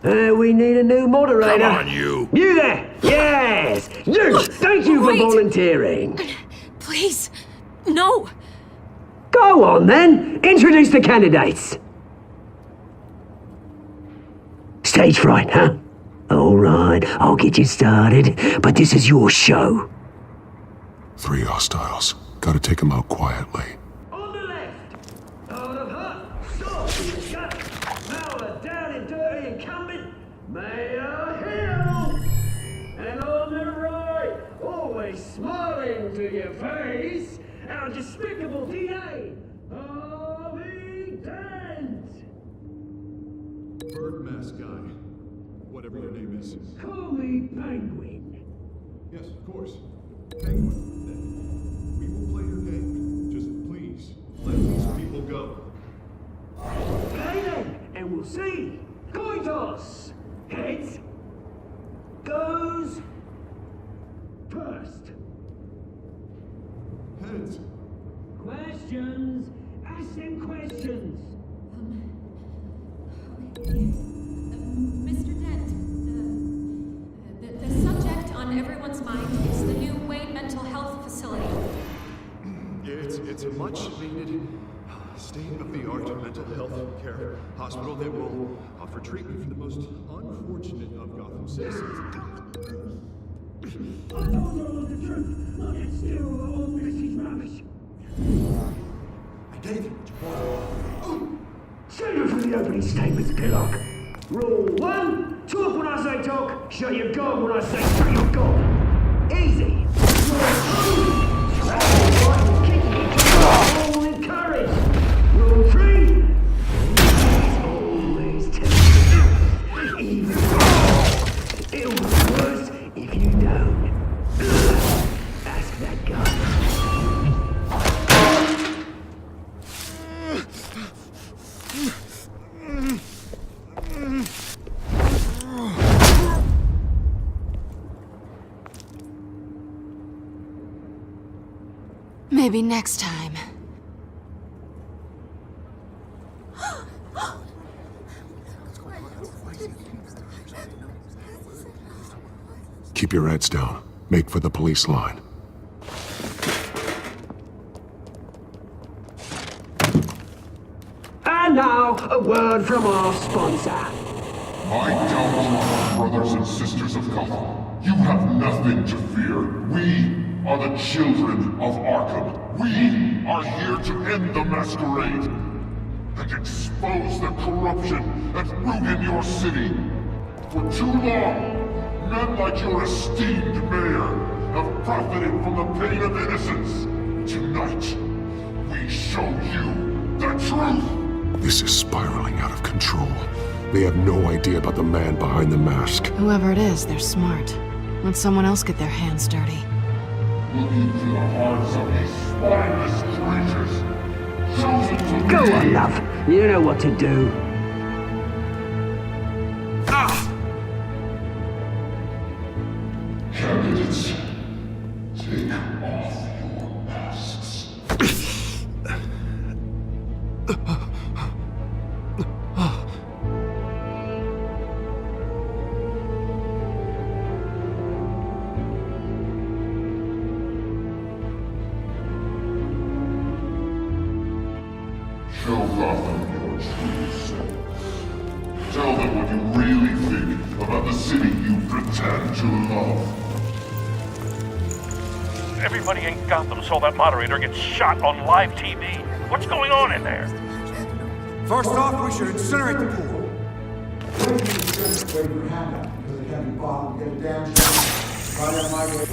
We need a new moderator. Come on, you. You there! Yes! You! Thank you for Wait. volunteering. Please, no! Go on then! Introduce the candidates. Stage fright, huh? Alright, I'll get you started, but this is your show. 3 hostiles. Gotta take them out quietly. On the left, out of hut, stop in the gut, Mauler down and dirty incumbent, Mayor Hill! And on the right, always smiling to your face, our despicable DA, Harvey Dent! Bird mask guy. Whatever your name is. Call me Penguin. Yes, of course. Penguin. Then we will play your game. Just please, let these people go. Play then, and we'll see. Coin toss. Heads. Goes. First. Heads. Questions. Ask them questions. Mr. Dent, the subject on everyone's mind is the new Wayne Mental Health Facility. Yeah, it's a much-needed, state-of-the-art mental health care hospital that will offer treatment for the most unfortunate of Gotham citizens. I told you all the truth. I can still all this is rubbish. I gave you what you wanted. Save it for the opening statements, Pillock. Rule 1, talk when I say talk, show your gob when I say show your gob. Easy. All encouraged. Rule 3, always tell the truth. Even it'll be worse if you don't. Ask that guy. Maybe next time. Keep your heads down. Make for the police line. And now, a word from our sponsor. My downfall, brothers and sisters of Gotham. You have nothing to fear. We are the children of Arkham. We are here to end the masquerade and expose the corruption that ruined your city. For too long, men like your esteemed mayor have profited from the pain of innocence. Tonight, we show you the truth. This is spiraling out of control. They have no idea about the man behind the mask. Whoever it is, they're smart. Let someone else get their hands dirty. Looking through the hearts of these spineless creatures. Chosen to Go lead. on, love. You know what to do. Candidates, take off your masks. Show Gotham your true self. Tell them what you really think about the city you pretend to love. Everybody in Gotham saw that moderator get shot on live TV. What's going on in there? First off, we should incinerate the pool. waiting for the sheriff to wait for handout because they can't be bothered to get a damn job. Right on my way.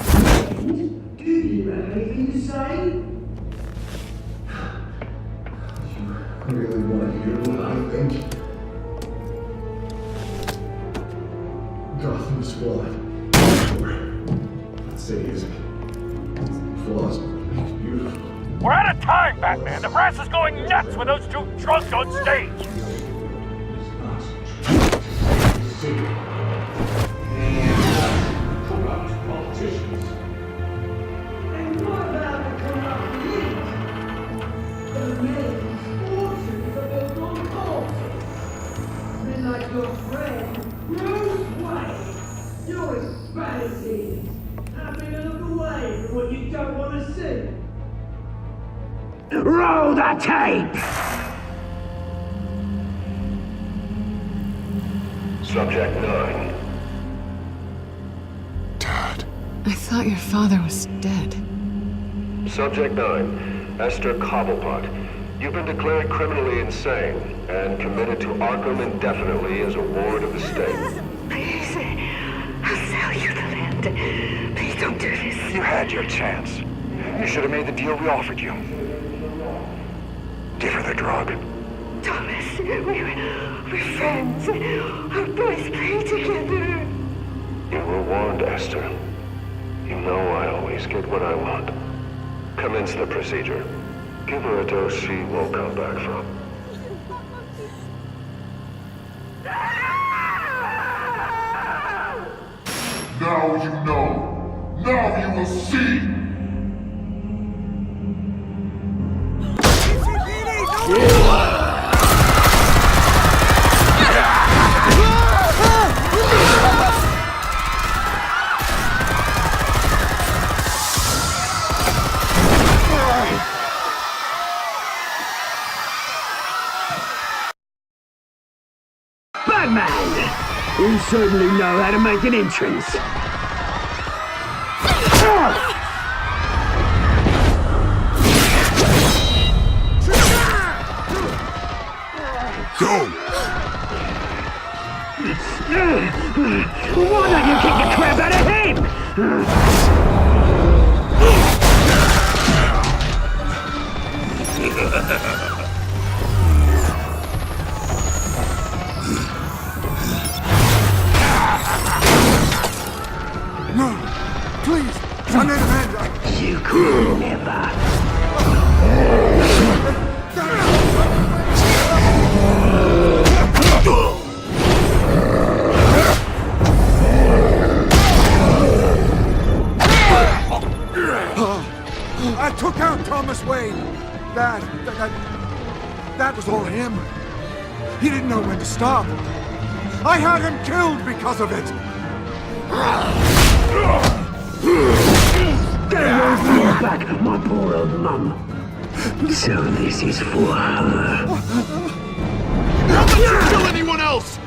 Do you have anything to say? You really want to hear what I think? Gotham Squad. I'd say is flaws, but it's beautiful. We're out of time, Batman! The brass is going nuts with those two drunks on stage! Corrupt politicians. And what about the corrupt elite? The men's fortunes are built on politics. Men like your friend, Bruce Wayne. You're expansive. Having to look away from what you don't want to see. Roll the tape! Subject 9. I thought your father was dead. Subject 9. Esther Cobblepot. You've been declared criminally insane and committed to Arkham indefinitely as a ward of the state. Please, I'll sell you the land. Please don't do this. You had your chance. You should have made the deal we offered you. Give her the drug. Thomas, we're friends. Our boys play together. You were warned, Esther. You know I always get what I want. Commence the procedure. Give her a dose she won't come back from. Now you know. Now you will see. Batman! You certainly know how to make an entrance. Go! Why don't you kick the crap out of him? No! Please! I need a hand! You could never. I took out Thomas Wayne. That was all him. He didn't know when to stop. I had him killed because of it. Get your back, my poor old mum. So this is for her. Don't let you kill anyone else!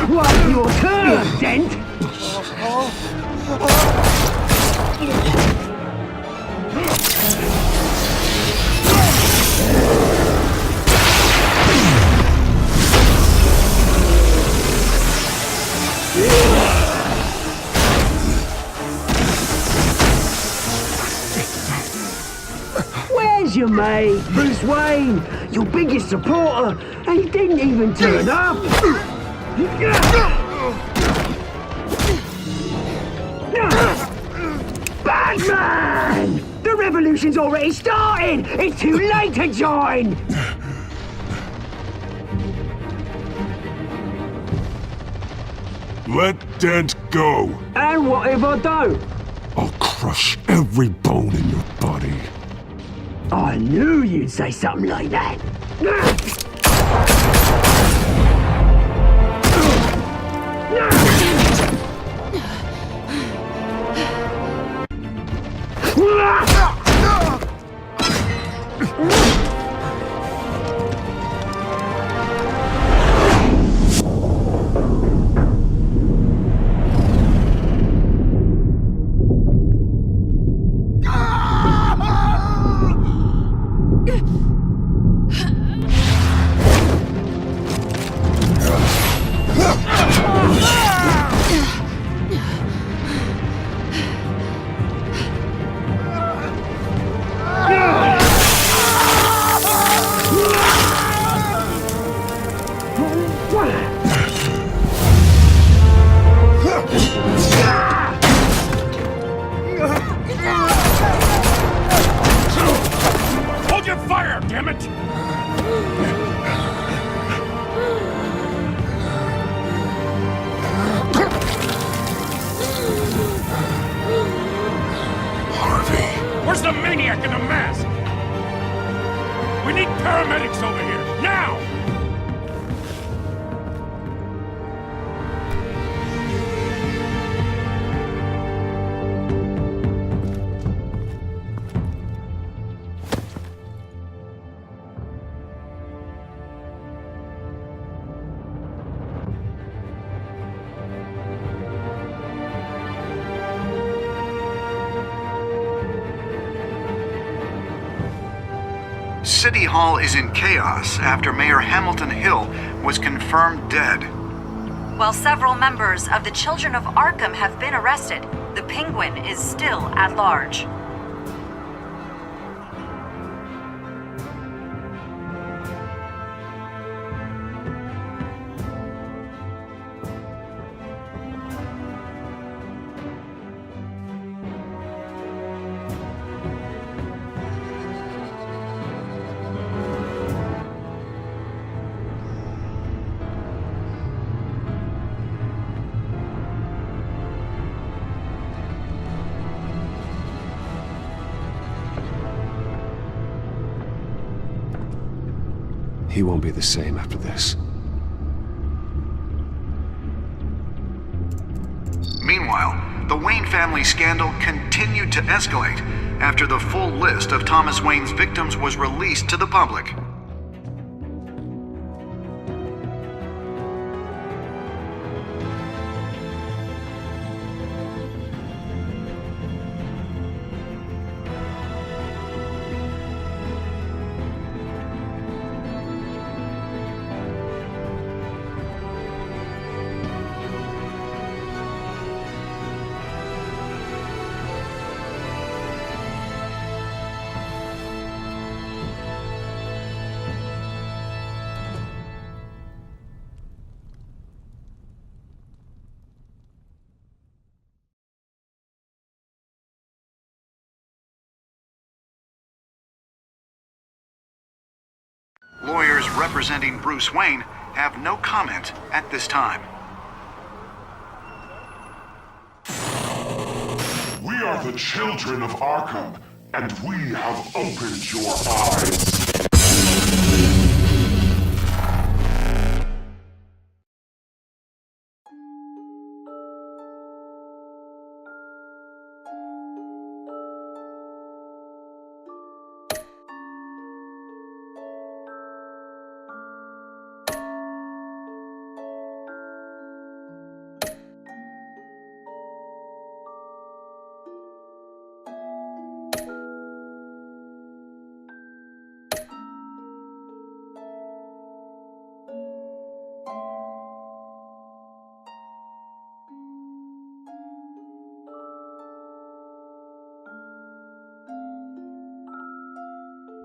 What's your turn, Dent? Where's your mate, Bruce Wayne? Your biggest supporter, and he didn't even turn up. Batman! The revolution's already started! It's too late to join! Let Dent go. And what if I don't? I'll crush every bone in your body. I knew you'd say something like that. maniac in the mask! We need paramedics over here, now! City Hall is in chaos after Mayor Hamilton Hill was confirmed dead. While several members of the Children of Arkham have been arrested, the Penguin is still at large. He won't be the same after this. Meanwhile, the Wayne family scandal continued to escalate after the full list of Thomas Wayne's victims was released to the public. Lawyers representing Bruce Wayne have no comment at this time. We are the children of Arkham, and we have opened your eyes.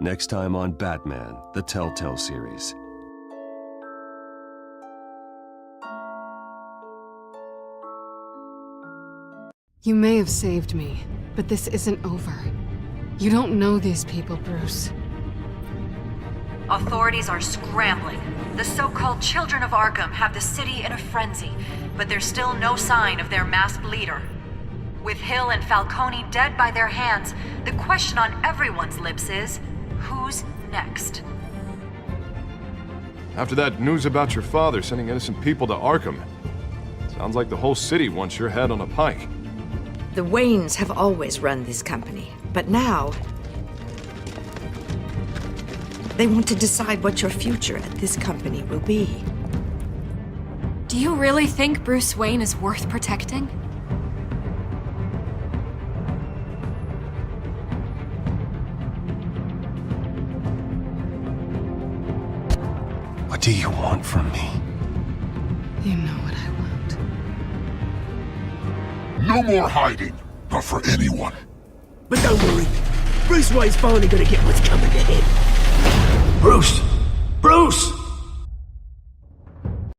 Next time on Batman, the Telltale series. You may have saved me, but this isn't over. You don't know these people, Bruce. Authorities are scrambling. The so-called Children of Arkham have the city in a frenzy, but there's still no sign of their masked leader. With Hill and Falcone dead by their hands, the question on everyone's lips is, who's next? After that news about your father sending innocent people to Arkham, sounds like the whole city wants your head on a pike. The Waynes have always run this company, but now they want to decide what your future at this company will be. Do you really think Bruce Wayne is worth protecting? What do you want from me? You know what I want. No more hiding, not for anyone. But don't worry, Bruce Wayne's finally gonna get what's coming to him. Bruce! Bruce!